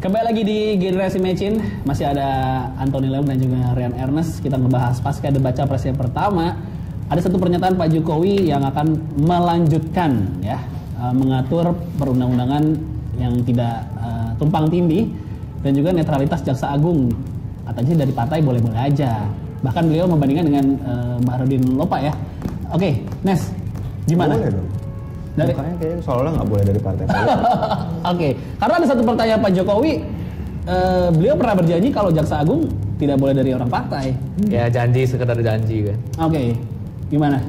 Kembali lagi di Generasi Mecin, masih ada Anthony Leung dan juga Rian Ernest. Kita ngebahas pasca debat capres yang pertama. Ada satu pernyataan Pak Jokowi yang akan melanjutkan ya, mengatur perundang-undangan yang tidak tumpang tindih dan juga netralitas Jaksa Agung. Katanya dari partai boleh-boleh aja. Bahkan beliau membandingkan dengan Baharudin Lopa ya. Oke, Nes, gimana? Boleh dong. Makanya kayaknya seolah nggak boleh dari partai. Oke, karena ada satu pertanyaan Pak Jokowi, beliau pernah berjanji kalau Jaksa Agung tidak boleh dari orang partai. Ya janji, sekedar janji kan. Oke, gimana?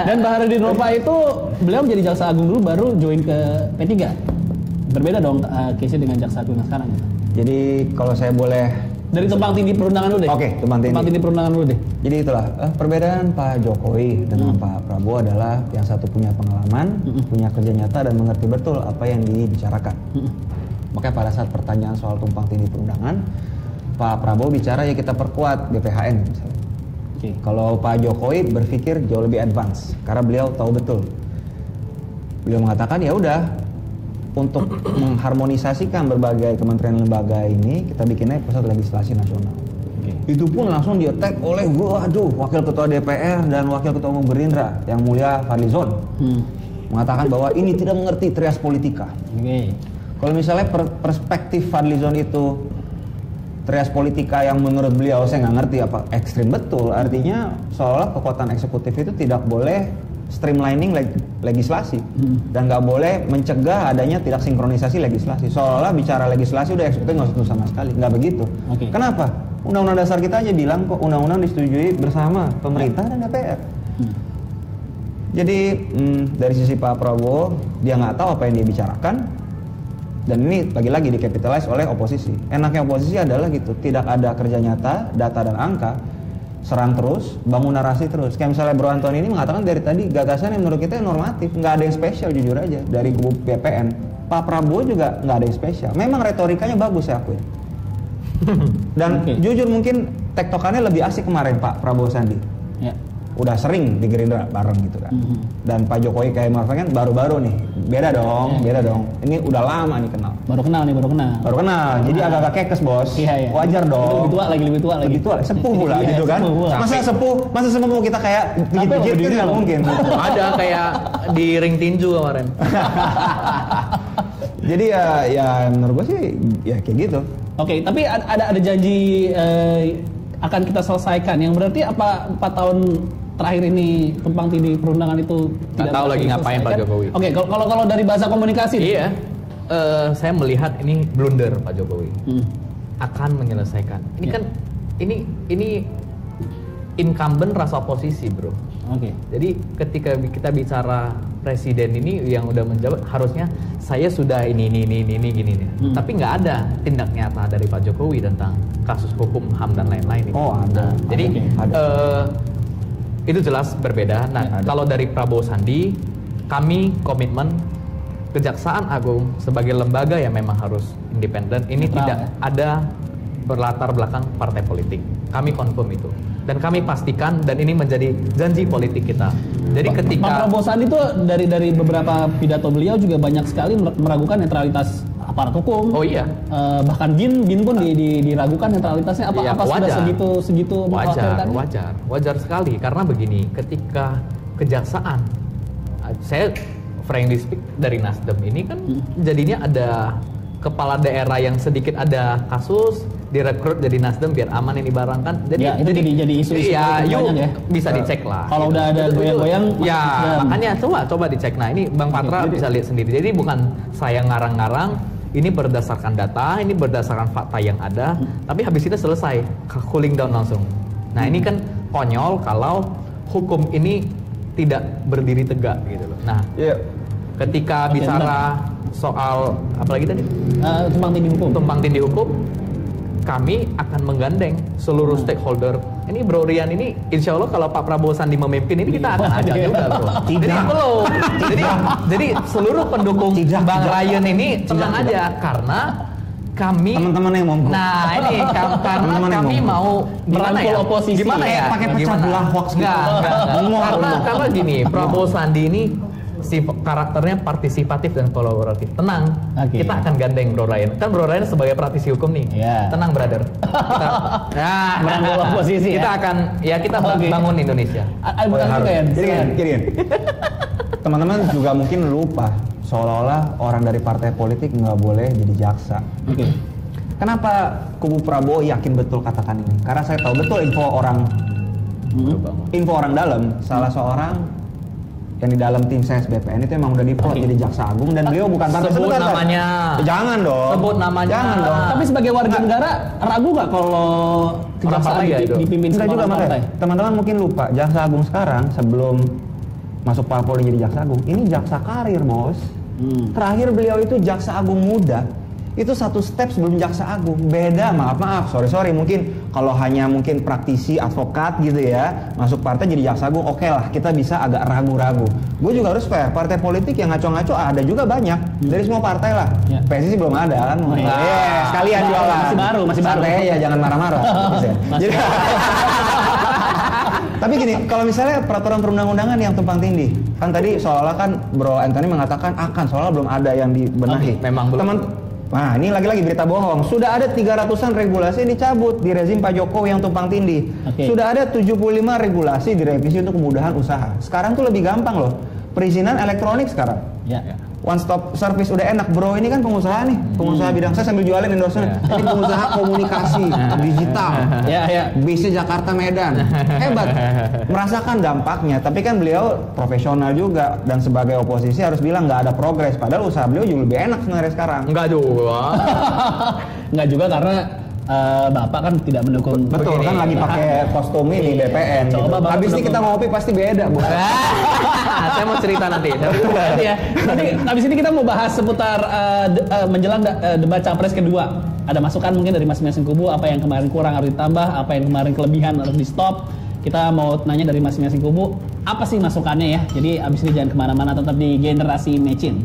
Dan Baharudin Lopa itu beliau menjadi Jaksa Agung dulu baru join ke P3. Berbeda dong case-nya dengan Jaksa Agung yang sekarang. Jadi kalau saya boleh dari tumpang tindih perundangan dulu deh. Oke, tumpang tindih perundangan dulu deh. Jadi itulah perbedaan Pak Jokowi dengan Pak Prabowo adalah yang satu punya pengalaman, punya kerja nyata dan mengerti betul apa yang dibicarakan. Makanya pada saat pertanyaan soal tumpang tindih perundangan, Pak Prabowo bicara ya kita perkuat BPHN misalnya. Okay. Kalau Pak Jokowi berpikir jauh lebih advance karena beliau tahu betul. Beliau mengatakan ya udah, untuk mengharmonisasikan berbagai kementerian lembaga ini kita bikinnya pusat legislasi nasional. Itu pun langsung di-attack oleh wakil ketua DPR dan wakil ketua umum Gerindra yang mulia Fadlizon mengatakan bahwa ini tidak mengerti trias politika. Kalau misalnya perspektif Fadlizon itu trias politika yang menurut beliau saya nggak ngerti apa ekstrim betul, artinya seolah kekuatan eksekutif itu tidak boleh streamlining legislasi dan nggak boleh mencegah adanya tidak sinkronisasi legislasi. Seolah bicara legislasi udah eksekutif nggak usah sama sekali, nggak begitu. Kenapa? Undang-undang dasar kita aja bilang kok undang-undang disetujui bersama pemerintah dan DPR. Jadi dari sisi Pak Prabowo dia nggak tahu apa yang dia bicarakan dan ini lagi-lagi dikapitalize oleh oposisi. Enaknya oposisi adalah gitu, tidak ada kerja nyata, data dan angka. Serang terus, bangun narasi terus. Kayak misalnya Bro Antoni ini mengatakan dari tadi gagasan yang menurut kita normatif, nggak ada yang spesial jujur aja dari kubu BPN. Pak Prabowo juga nggak ada yang spesial. Memang retorikanya bagus saya akui. Dan jujur mungkin tektokannya lebih asik kemarin Pak Prabowo Sandi. Ya. Udah sering di Gerindra bareng gitu kan. Dan Pak Jokowi kayak Maruf kan baru-baru nih. Beda dong. Ini udah lama nih kenal. Baru kenal. Jadi agak-agak kekes bos. Iya. Wajar dong. Lebih tua lagi. Sepuh pula gitu kan. Masa sepuh mau kita kayak dikit-dikit kan nggak mungkin. Ada kayak di ring tinju kemarin. Jadi ya menurut gue sih ya kayak gitu. Oke, tapi ada janji akan kita selesaikan. Yang berarti apa 4 tahun terakhir ini tumpang tindih perundangan itu tidak tahu lagi ngapain Pak Jokowi. Oke, kalau dari bahasa komunikasi iya. Saya melihat ini blunder Pak Jokowi. Akan menyelesaikan. Ini kan ini incumbent rasa oposisi, Bro. Jadi ketika kita bicara presiden ini yang udah menjabat harusnya saya sudah ini gini nih. Tapi nggak ada tindak nyata dari Pak Jokowi tentang kasus hukum HAM dan lain-lain. Ada. Jadi itu jelas berbeda. Nah, kalau dari Prabowo Sandi, kami komitmen Kejaksaan Agung sebagai lembaga yang memang harus independen. Ini tidak ada berlatar belakang partai politik. Kami confirm itu. Dan kami pastikan dan ini menjadi janji politik kita. Jadi ketika Pak Prabowo Sandi itu dari beberapa pidato beliau juga banyak sekali meragukan netralitas aparat hukum. Oh iya. Bahkan bin pun diragukan netralitasnya. Apa sudah segitu wajar sekali karena begini, ketika kejaksaan, saya frankly speak dari Nasdem ini kan jadinya ada kepala daerah yang sedikit ada kasus direkrut jadi Nasdem biar aman ini barang kan. Jadi isu ya, banyak ya. Bisa dicek lah. Kalau gitu. udah ada goyang-goyang ya makanya coba dicek. Nah, ini Bang Patra bisa lihat sendiri. Jadi bukan saya ngarang-ngarang, ini berdasarkan data, ini berdasarkan fakta yang ada, tapi habis itu selesai cooling down langsung. Nah, ini kan konyol kalau hukum ini tidak berdiri tegak gitu loh. Nah, ketika bicara soal apalagi tadi tumpang tindih hukum, kami akan menggandeng seluruh stakeholder. Ini Bro Rian ini insya Allah kalau Pak Prabowo Sandi memimpin ini kita akan ajak juga Bro. Jadi seluruh pendukung Bang Ryan ini tenang aja karena kami teman-teman yang mau. Nah ini karena kami mau merangkul oposisi. Gimana ya? Pakai pecah belah hoax. Karena gini Prabowo Sandi ini karakternya partisipatif dan kolaboratif. Tenang, Oke. kita akan gandeng Bro Ryan. Kan Bro Ryan sebagai praktisi hukum nih. Iya. Tenang brother. Kita, Merangkul oposisi kita ya? akan kita Oke. bangun Indonesia. Bukan juga ya? Jadi, teman-teman juga mungkin lupa seolah-olah orang dari partai politik nggak boleh jadi jaksa. Oke. Kenapa kubu Prabowo yakin betul katakan ini? Karena saya tahu betul info orang dalam, salah seorang yang di dalam tim saya SBPN itu emang udah diplot jadi jaksa agung dan beliau bukan partai. Sebut Sebentar, namanya. Jangan dong. Sebut namanya. Jangan dong. Tapi sebagai warga negara ragu nggak kalau kejaksaan partai ya itu? dipimpin Enggak sama juga orang makanya. partai? Teman-teman mungkin lupa, jaksa agung sekarang sebelum masuk Polri jadi jaksa agung, ini jaksa karir, Bos. Terakhir beliau itu jaksa agung muda. Itu satu step sebelum jaksa agung. Beda, maaf, sorry mungkin kalau hanya mungkin praktisi advokat gitu ya, masuk partai jadi jaksa agung, oke lah, kita bisa agak ragu-ragu. Gue juga harus fair, partai politik yang ngaco-ngaco ada juga banyak. Dari semua partai lah. Ya. PSI belum ada kan. Sekalian jualan. Masih baru. Santai ya, jangan marah-marah. Jadi tapi gini, kalau misalnya peraturan perundang-undangan yang tumpang tindih, kan tadi seolah-olah kan Bro Anthony mengatakan akan, seolah belum ada yang dibenahi. Memang belum. Nah, ini lagi-lagi berita bohong. Sudah ada 300-an regulasi yang dicabut di rezim Pak Jokowi yang tumpang tindih. Oke. Sudah ada 75 regulasi direvisi untuk kemudahan usaha. Sekarang tuh lebih gampang loh. Perizinan elektronik sekarang. Ya. One stop service udah enak. Bro ini kan pengusaha nih, pengusaha bidang, saya sambil jualin endorsement. Ini pengusaha komunikasi digital. Ya. Bisnya Jakarta Medan. Hebat. Merasakan dampaknya, tapi kan beliau profesional juga dan sebagai oposisi harus bilang nggak ada progres, padahal usaha beliau juga lebih enak sebenarnya sekarang. Enggak juga. Nggak juga karena Bapak kan tidak mendukung. Betul, Begini, kan lagi pakai kostum ini BPN gitu. Coba Bapak Habis ini kita ngopi pasti beda, Bu. Saya mau cerita nanti. Nanti ya. Nanti habis ini kita mau bahas seputar menjelang debat capres kedua. Ada masukan mungkin dari masing-masing kubu, apa yang kemarin kurang harus ditambah, apa yang kemarin kelebihan harus di stop. Kita mau nanya dari masing-masing kubu, apa sih masukannya ya. Jadi habis ini jangan kemana-mana, tetap di Generasi Mecin.